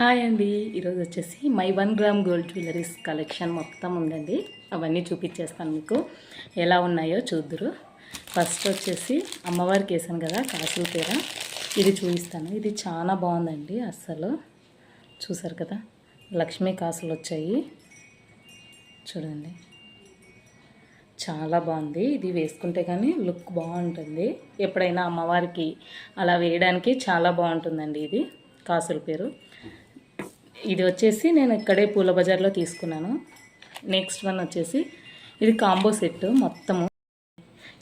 Hi అండి. ఈరోజు వచ్చేసి my 1 gram gold jewelleries collection మొత్తం ఉందండి. అవన్నీ చూపించేస్తాను మీకు ఎలా ఉన్నాయో చూద్దురు. ఫస్ట్ వచ్చేసి అమ్మవారికి వేసాను కదా కాసుల తీర, ఇది చూపిస్తాను. ఇది చాలా బాగుందండి. అస్సలు చూసారు కదా, లక్ష్మీ కాసులు వచ్చాయి చూడండి. చాలా బాగుంది. ఇది వేసుకుంటే కానీ లుక్ బాగుంటుంది. ఎప్పుడైనా అమ్మవారికి అలా వేయడానికి చాలా బాగుంటుందండి. ఇది కాసుల పేరు. ఇది వచ్చేసి నేను ఇక్కడే పూల బజార్లో తీసుకున్నాను. నెక్స్ట్ వన్ వచ్చేసి ఇది కాంబో సెట్ మొత్తము.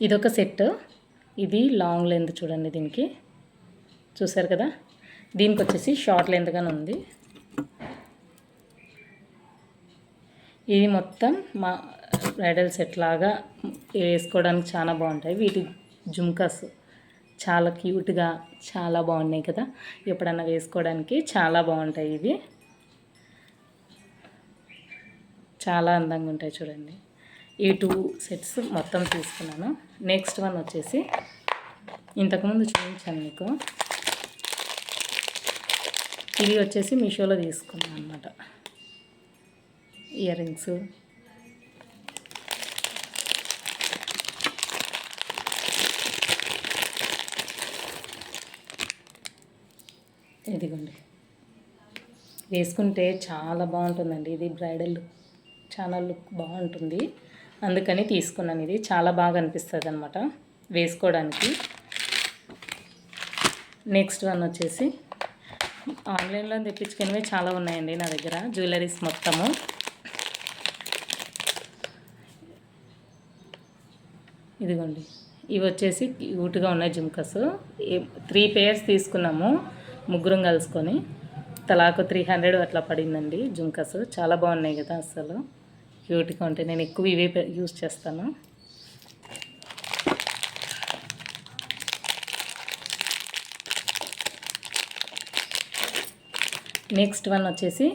ఇదొక సెట్. ఇది లాంగ్ లెంత్ చూడండి. దీనికి చూసారు కదా, దీనికి వచ్చేసి షార్ట్ లెంత్గానే ఉంది. ఇది మొత్తం మా బ్రైడల్ సెట్ లాగా వేసుకోవడానికి చాలా బాగుంటాయి. వీటి జుమ్కాస్ చాలా క్యూట్గా చాలా బాగున్నాయి కదా, ఎప్పుడన్నా వేసుకోవడానికి చాలా బాగుంటాయి. ఇవి చాలా అందంగా ఉంటాయి చూడండి. ఈ 2 సెట్స్ మొత్తం తీసుకున్నాను. నెక్స్ట్ వన్ వచ్చేసి ఇంతకుముందు చూపించాను మీకు. ఇది వచ్చేసి మీషోలో తీసుకున్నాను అనమాట. ఇయర్ రింగ్స్ ఇదిగోండి, వేసుకుంటే చాలా బాగుంటుందండి. ఇది బ్రైడల్ చాలా లుక్ బాగుంటుంది, అందుకని తీసుకున్నాను. ఇది చాలా బాగా అనిపిస్తుంది అనమాట వేసుకోవడానికి. నెక్స్ట్ వన్ వచ్చేసి ఆన్లైన్లో తెప్పించుకునేవి చాలా ఉన్నాయండి నా దగ్గర జ్యువెలరీస్ మొత్తము. ఇదిగోండి, ఇవి వచ్చేసి క్యూట్గా ఉన్నాయి జుమ్కస్. 3 పేర్స్ తీసుకున్నాము ముగ్గురం కలుసుకొని. తలాకు 300 అట్లా పడిందండి జుమ్కస్. చాలా బాగున్నాయి కదా, అసలు క్యూట్గా ఉంటాయి. నేను ఎక్కువ ఇవే యూజ్ చేస్తాను. నెక్స్ట్ వన్ వచ్చేసి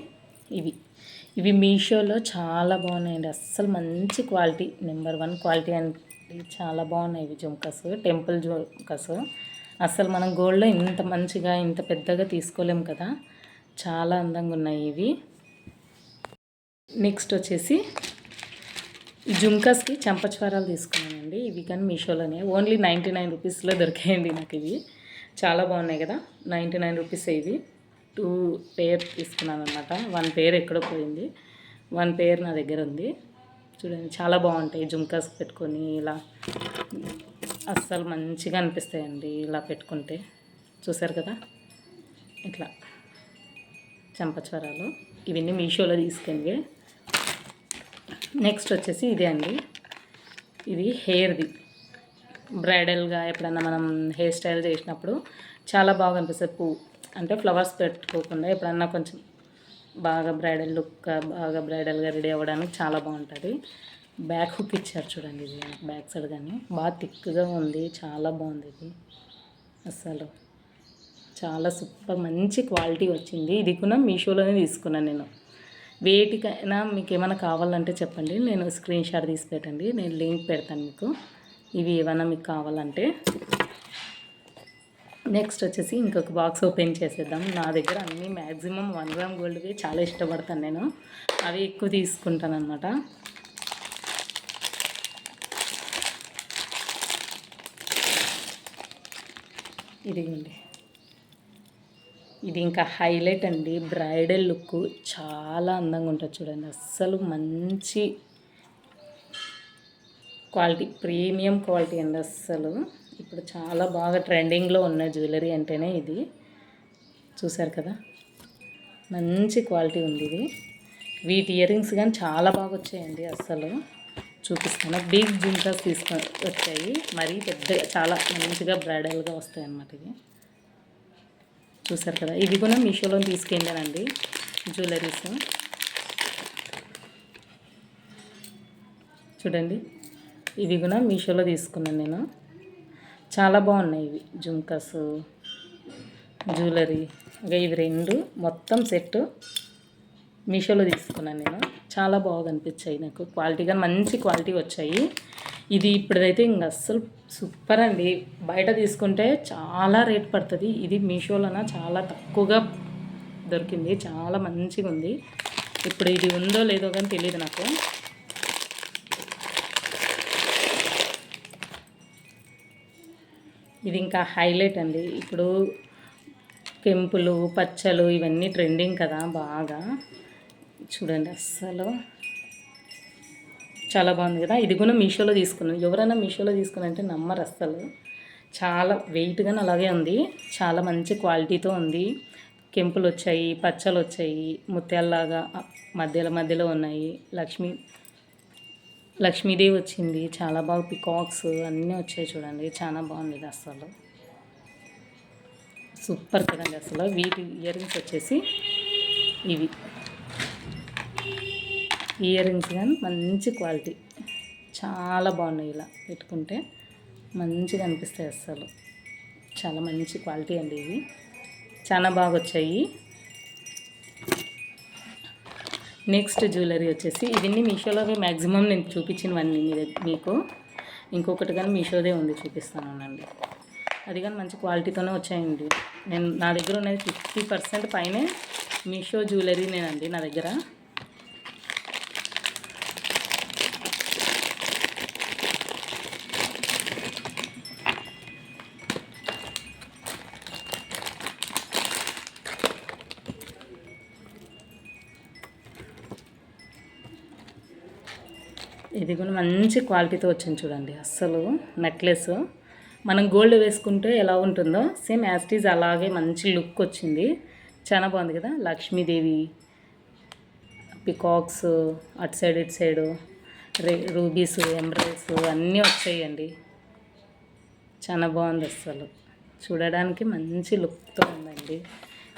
ఇవి మీషోలో చాలా బాగున్నాయండి. అస్సలు మంచి క్వాలిటీ, నెంబర్ 1 క్వాలిటీ అండి. చాలా బాగున్నాయి ఇవి జుమ్కస్, టెంపుల్ జుమ్కస్. అస్సలు మనం గోల్డ్లో ఇంత మంచిగా ఇంత పెద్దగా తీసుకోలేము కదా, చాలా అందంగా ఉన్నాయి ఇవి. నెక్స్ట్ వచ్చేసి ఈ జుమ్కాస్కి చెంపచ్వారాలు తీసుకున్నానండి. ఇవి కానీ మీషోలోనే ఓన్లీ 99 రూపీస్లో దొరికాయండి నాకు. ఇవి చాలా బాగున్నాయి కదా, 99 రూపీస్. ఇవి 2 పేర్ తీసుకున్నాను అనమాట. 1 పేర్ ఎక్కడో పోయింది, 1 పేర్ నా దగ్గర ఉంది. చూడండి, చాలా బాగుంటాయి జుమ్కాస్ పెట్టుకొని ఇలా. అస్సలు మంచిగా అనిపిస్తాయండి ఇలా పెట్టుకుంటే. చూసారు కదా, ఇట్లా చెంపచ్వరాలు ఇవన్నీ మీషోలో తీసుకెళ్ళి. నెక్స్ట్ వచ్చేసి ఇదే అండి. ఇది హెయిర్ది, బ్రైడల్గా ఎప్పుడన్నా మనం హెయిర్ స్టైల్ చేసినప్పుడు చాలా బాగా అనిపిస్తుంది. పువ్వు అంటే ఫ్లవర్స్ పెట్టుకోకుండా ఎప్పుడన్నా కొంచెం బాగా బ్రైడల్ లుక్, బాగా బ్రైడల్గా రెడీ అవ్వడానికి చాలా బాగుంటుంది. బ్యాక్ హుక్ ఇచ్చారు చూడండి. ఇది బ్యాక్ సైడ్ కానీ బాగా థిక్గా ఉంది, చాలా బాగుంది ఇది. అసలు చాలా సూపర్ మంచి క్వాలిటీ వచ్చింది. ఇది కూడా మీషోలోనే తీసుకున్నాను నేను. వేటికైనా మీకు ఏమైనా కావాలంటే చెప్పండి, నేను స్క్రీన్ షాట్ తీసి పెట్టండి, నేను లింక్ పెడతాను మీకు, ఇవి ఏమైనా మీకు కావాలంటే. నెక్స్ట్ వచ్చేసి ఇంకొక బాక్స్ ఓపెన్ చేసేద్దాం. నా దగ్గర అన్నీ మ్యాక్సిమం 1 గ్రామ్ గోల్డ్వి చాలా ఇష్టపడతాను నేను, అవి ఎక్కువ తీసుకుంటాను అనమాట. ఇదిగోండి, ఇది ఇంకా హైలైట్ అండి. బ్రైడల్ లుక్ చాలా అందంగా ఉంటుంది చూడండి. అస్సలు మంచి క్వాలిటీ, ప్రీమియం క్వాలిటీ అండి. అస్సలు ఇప్పుడు చాలా బాగా ట్రెండింగ్లో ఉన్న జ్యువెలరీ అంటేనే ఇది. చూసారు కదా, మంచి క్వాలిటీ ఉంది ఇది. వీటి ఇయర్ రింగ్స్ కానీ చాలా బాగా వచ్చాయండి. అస్సలు చూపిస్తాను. బిగ్ జుమ్కాస్ వచ్చాయి, మరీ పెద్దగా చాలా మంచిగా బ్రైడల్గా వస్తాయి అన్నమాట ఇవి. చూసారు కదా, ఇవి కూడా మీషోలో తీసుకెళ్ళానండి జ్యువెలరీస్. చూడండి, ఇవి కూడా మీషోలో తీసుకున్నాను నేను. చాలా బాగున్నాయి ఇవి జుమ్కాస్, జ్యువెలరీ. ఇంకా ఇవి 2 మొత్తం సెట్ మీషోలో తీసుకున్నాను నేను. చాలా బాగా అనిపించాయి నాకు, క్వాలిటీగా మంచి క్వాలిటీ వచ్చాయి. ఇది ఇప్పుడైతే ఇంక అస్సలు సూపర్ అండి. బయట తీసుకుంటే చాలా రేట్ పడుతుంది, ఇది మీషోలోన చాలా తక్కువగా దొరికింది, చాలా మంచిగా ఉంది. ఇప్పుడు ఇది ఉందో లేదో కానీ తెలియదు నాకు. ఇది ఇంకా హైలైట్ అండి. ఇప్పుడు కెంపులు పచ్చలు ఇవన్నీ ట్రెండింగ్ కదా బాగా. చూడండి అస్సలు చాలా బాగుంది కదా. ఇది కూడా మీషోలో తీసుకున్నాను. ఎవరైనా మీషోలో తీసుకున్నారంటే నమ్మరు అస్సలు. చాలా వెయిట్గానే అలాగే ఉంది, చాలా మంచి క్వాలిటీతో ఉంది. కెంపులు వచ్చాయి, పచ్చలు వచ్చాయి, ముత్యాలలాగా మధ్యలో ఉన్నాయి. లక్ష్మీదేవి వచ్చింది, చాలా బాగా పికాక్స్ అన్నీ వచ్చాయి. చూడండి చాలా బాగుంది ఇది అసలు సూపర్ కదండి అసలు. వీటి ఇయర్ రింగ్స్ వచ్చేసి ఇవి ఇయర్ రింగ్స్ కానీ మంచి క్వాలిటీ, చాలా బాగున్నాయి. ఇలా పెట్టుకుంటే మంచిగా అనిపిస్తాయి అసలు. చాలా మంచి క్వాలిటీ అండి ఇవి, చాలా బాగా వచ్చాయి. నెక్స్ట్ జ్యువెలరీ వచ్చేసి ఇవన్నీ మీషోలో మ్యాక్సిమం నేను చూపించినవన్నీ మీకు. ఇంకొకటి కానీ మీషోదే ఉంది, చూపిస్తానండి. అది కానీ మంచి క్వాలిటీతోనే వచ్చాయండి. నా దగ్గర ఉన్నది 50% పైనే మీషో జ్యువెలరీనేనండి నా దగ్గర. ఇది కూడా మంచి క్వాలిటీతో వచ్చింది చూడండి అస్సలు. నెక్లెస్ మనం గోల్డ్ వేసుకుంటే ఎలా ఉంటుందో సేమ్ యాస్టీజ్ అలాగే మంచి లుక్ వచ్చింది, చాలా బాగుంది కదా. లక్ష్మీదేవి, పికాక్స్ అటు సైడ్ ఇటు సైడు, రూబీస్, ఎమరల్డ్స్ అన్నీ వచ్చాయండి. చాలా బాగుంది అస్సలు, చూడడానికి మంచి లుక్తో ఉందండి.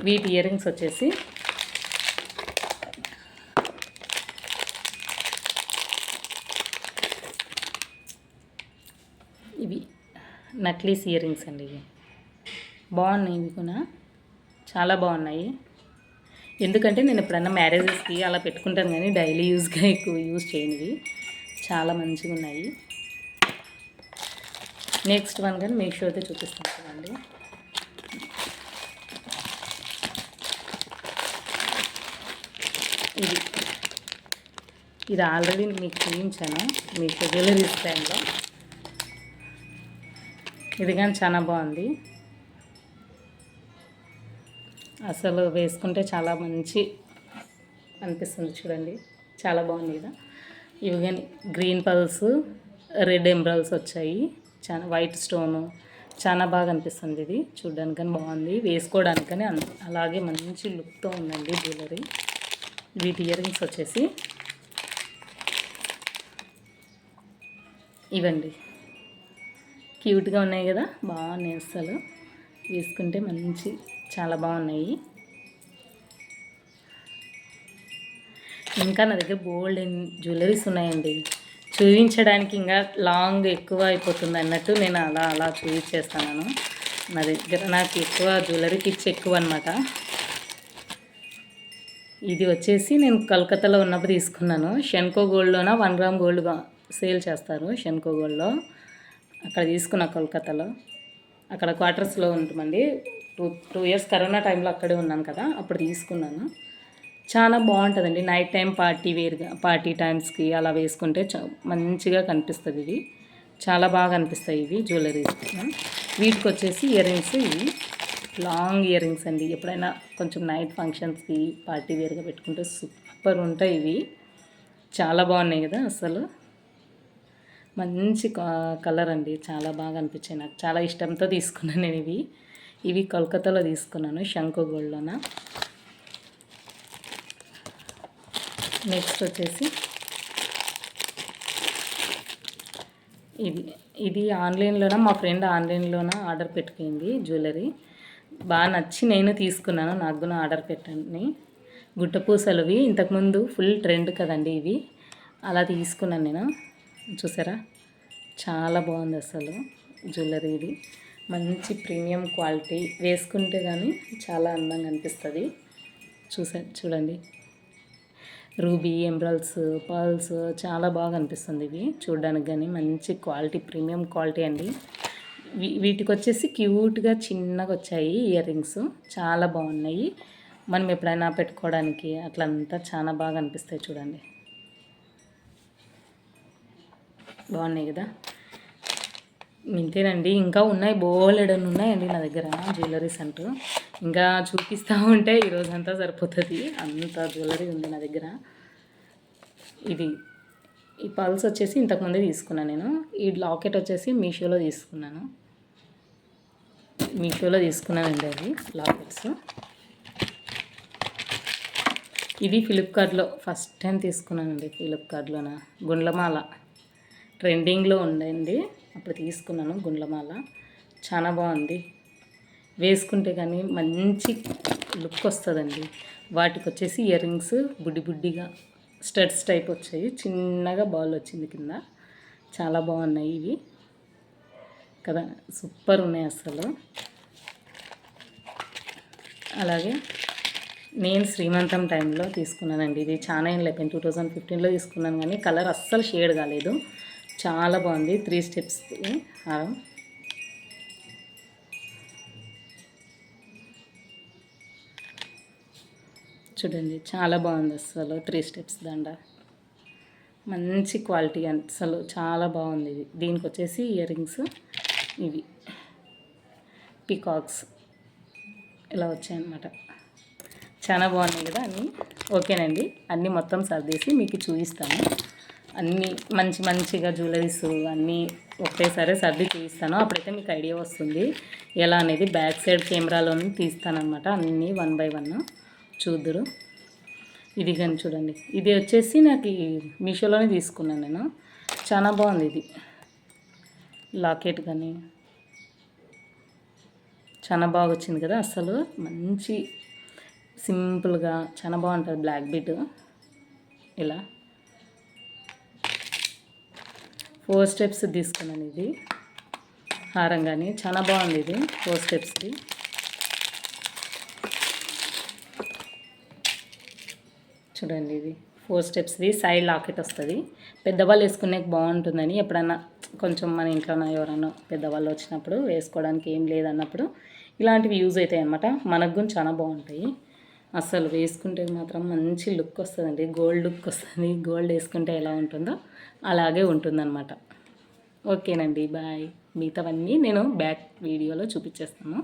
వీటి ఇయర్ రింగ్స్ వచ్చేసి ఇవి నక్లీస్ ఇయర్ రింగ్స్ అండి. ఇవి బాగున్నాయి, ఇవి కూడా చాలా బాగున్నాయి. ఎందుకంటే నేను ఎప్పుడన్నా మ్యారేజెస్కి అలా పెట్టుకుంటాను కానీ డైలీ యూజ్గా ఎక్కువ యూజ్ చేయనివి. చాలా మంచిగా ఉన్నాయి. నెక్స్ట్ వన్ కానీ మీషో అయితే చూపిస్తాను చూడండి. ఇది ఆల్రెడీ మీకు చూపించాను మీషో జ్యువెలరీస్ టైంలో. ఇది కానీ చాలా బాగుంది అసలు, వేసుకుంటే చాలా మంచి అనిపిస్తుంది చూడండి, చాలా బాగుంది కదా. ఇవి కానీ గ్రీన్ పల్స్, రెడ్ ఎమరాల్డ్స్ వచ్చాయి, చాలా వైట్ స్టోను, చాలా బాగా అనిపిస్తుంది. ఇది చూడడానికి కానీ బాగుంది, వేసుకోవడానికి కానీ అలాగే మంచి లుక్తో ఉందండి జ్యువెలరీ. వీటి ఇయర్ రింగ్స్ వచ్చేసి ఇవండి, క్యూట్గా ఉన్నాయి కదా, బాగున్నాయి అసలు. వేసుకుంటే మంచి చాలా బాగున్నాయి. ఇంకా నా దగ్గర బోల్డ్ జ్యువెలరీస్ ఉన్నాయండి, చూపించడానికి ఇంకా లాంగ్ ఎక్కువ అయిపోతుంది అన్నట్టు నేను అలా చూపించేస్తాను. నా దగ్గర నాకు ఎక్కువ జ్యువెలరీ పిచ్చి ఎక్కువ అనమాట. ఇది వచ్చేసి నేను కలకత్తాలో ఉన్నప్పుడు తీసుకున్నాను. షెన్కో గోల్డ్లోన 1 గ్రామ్ గోల్డ్గా సేల్ చేస్తారు షెన్కో గోల్డ్లో. అక్కడ తీసుకున్న కలకత్తాలో, అక్కడ క్వార్టర్స్లో ఉంటామండి. 2 years కరోనా టైంలో అక్కడే ఉన్నాను కదా, అప్పుడు తీసుకున్నాను. చాలా బాగుంటుందండి, నైట్ టైం పార్టీ టైమ్స్కి అలా వేసుకుంటే మంచిగా కనిపిస్తుంది. ఇది చాలా బాగా అనిపిస్తాయి ఇవి జ్యువెలరీస్. వీటికి వచ్చేసి ఇయర్ రింగ్స్, ఇవి లాంగ్ ఇయర్ రింగ్స్ అండి. ఎప్పుడైనా కొంచెం నైట్ ఫంక్షన్స్కి పార్టీ వేర్గా పెట్టుకుంటే సూపర్ ఉంటాయి ఇవి, చాలా బాగున్నాయి కదా అసలు. మంచి కలర్ అండి, చాలా బాగా అనిపించాయి నాకు, చాలా ఇష్టంతో తీసుకున్నాను నేను ఇవి కోల్కతాలో తీసుకున్నాను, శంకో గోల్డ్లోన. నెక్స్ట్ వచ్చేసి ఇది ఆన్లైన్లోన మా ఫ్రెండ్ ఆన్లైన్లోన ఆర్డర్ పెట్టుకుంది జ్యువెలరీ, బాగా నచ్చి నేను తీసుకున్నాను. నాకు కూడా ఆర్డర్ పెట్టండి. గుట్టపూసలువి ఇంతకుముందు ఫుల్ ట్రెండ్ కదండి ఇవి, అలా తీసుకున్నాను నేను. చూసారా చాలా బాగుంది అసలు జ్యువెలరీ. ఇది మంచి ప్రీమియం క్వాలిటీ, వేసుకుంటే కానీ చాలా అందంగా అనిపిస్తుంది. చూడండి రూబీ, ఎమరాల్డ్స్, పర్ల్స్ చాలా బాగా అనిపిస్తుంది. ఇవి చూడడానికి కానీ మంచి క్వాలిటీ, ప్రీమియం క్వాలిటీ అండి. వీటికి వచ్చేసి క్యూట్గా చిన్నగా వచ్చాయి ఇయర్ రింగ్స్, చాలా బాగున్నాయి. మనం ఎప్పుడైనా పెట్టుకోవడానికి అట్లంతా చాలా బాగా అనిపిస్తాయి. చూడండి, బాగున్నాయి కదా. ఇంతేనండి, ఇంకా ఉన్నాయి, బోలెడన్ని ఉన్నాయండి నా దగ్గర జ్యువెలరీస్ అంటూ. ఇంకా చూపిస్తూ ఉంటే ఈరోజంతా సరిపోతుంది, అంత జ్యువెలరీ ఉంది నా దగ్గర. ఈ పల్స్ వచ్చేసి ఇంతకుముందే తీసుకున్నాను నేను. ఈ లాకెట్ వచ్చేసి మీషోలో తీసుకున్నానండి అవి లాకెట్స్. ఇది ఫ్లిప్కార్ట్లో ఫస్ట్ టైం తీసుకున్నానండి. ఫ్లిప్కార్ట్లోన గుండ్లమాల ట్రెండింగ్లో ఉండండి, అప్పుడు తీసుకున్నాను గుండ్లమాల. చాలా బాగుంది, వేసుకుంటే కానీ మంచి లుక్ వస్తుందండి. వాటికి వచ్చేసి ఇయర్ రింగ్స్ బుడ్డిగా స్టడ్స్ టైప్ వచ్చాయి, చిన్నగా బాల్ వచ్చింది కింద. చాలా బాగున్నాయి ఇవి కదా, సూపర్ ఉన్నాయి అసలు. అలాగే నేను శ్రీమంతం టైంలో తీసుకున్నానండి. ఇది చాలా ఏం లేకపోయింది, 2015లో తీసుకున్నాను, కానీ కలర్ అస్సలు షేడ్ కాలేదు. చాలా బాగుంది. 3 స్టెప్స్ హారం. చూడండి, చాలా బాగుంది అసలు. 3 స్టెప్స్ దండ, మంచి క్వాలిటీ, అసలు చాలా బాగుంది ఇది. దీనికి వచ్చేసి ఇయర్ రింగ్స్ ఇవి పికాక్స్ ఇలా వచ్చాయన్నమాట. చాలా బాగున్నాయి కదా అన్నీ. ఓకేనండి, అన్నీ మొత్తం సర్దేసి మీకు చూపిస్తాను. అన్నీ మంచిగా జ్యువెలరీస్ అన్నీ ఒకటేసారి సర్ది చూపిస్తాను. అప్పుడైతే మీకు ఐడియా వస్తుంది ఎలా అనేది. బ్యాక్ సైడ్ కెమెరాలోనే తీస్తానమాట, అన్నీ 1 బై 1 చూద్దురు. ఇది కానీ చూడండి, ఇది వచ్చేసి నాకు మీషోలోనే తీసుకున్నాను నేను. చాలా బాగుంది ఇది లాకెట్ కానీ, చాలా బాగా వచ్చింది కదా అసలు. మంచి సింపుల్గా చాలా బాగుంటుంది. బ్లాక్ బీట్ ఇలా 4 స్టెప్స్ తీసుకున్నాను. ఇది హారం కానీ చాలా బాగుంది. ఇది 4 స్టెప్స్ది. చూడండి, ఇది 4 స్టెప్స్ది సైడ్ లాకెట్ వస్తుంది. పెద్దవాళ్ళు వేసుకునే బాగుంటుందని, ఎప్పుడన్నా కొంచెం మన ఇంట్లో ఎవరన్నా పెద్దవాళ్ళు వచ్చినప్పుడు వేసుకోవడానికి ఏం లేదన్నప్పుడు ఇలాంటివి యూజ్ అవుతాయి అన్నమాట. మనకు కూడా చాలా బాగుంటాయి అసలు. వేసుకుంటే మాత్రం మంచి లుక్ వస్తుందండి, గోల్డ్ లుక్ వస్తుంది. గోల్డ్ వేసుకుంటే ఎలా ఉంటుందో అలాగే ఉంటుందన్నమాట. ఓకేనండి, బాయ్. మిగతావన్నీ నేను బ్యాక్ వీడియోలో చూపించేస్తాను.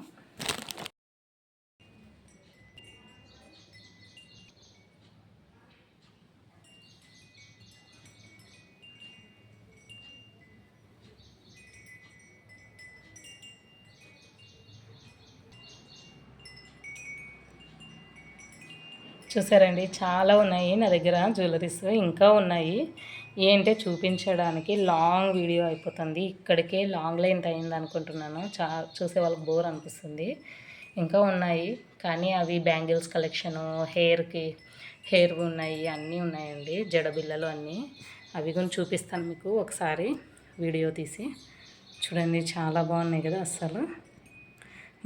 చూసారండి, చాలా ఉన్నాయి నా దగ్గర జ్యువెలరీస్, ఇంకా ఉన్నాయి. ఏంటంటే చూపించడానికి లాంగ్ వీడియో అయిపోతుంది. ఇక్కడికే లాంగ్ లెంత్ అయింది అనుకుంటున్నాను. చూసే వాళ్ళకి బోర్ అనిపిస్తుంది. ఇంకా ఉన్నాయి, కానీ అవి బ్యాంగిల్స్ కలెక్షను, హెయిర్ ఉన్నాయి, అన్నీ ఉన్నాయండి. జడబిళ్ళలు అన్నీ. అవి కూడా చూపిస్తాను మీకు ఒకసారి వీడియో తీసి. చూడండి, చాలా బాగున్నాయి కదా అస్సలు.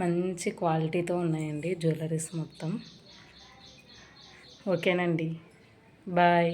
మంచి క్వాలిటీతో ఉన్నాయండి జ్యువెలరీస్ మొత్తం. ఓకేనండి, బాయ్.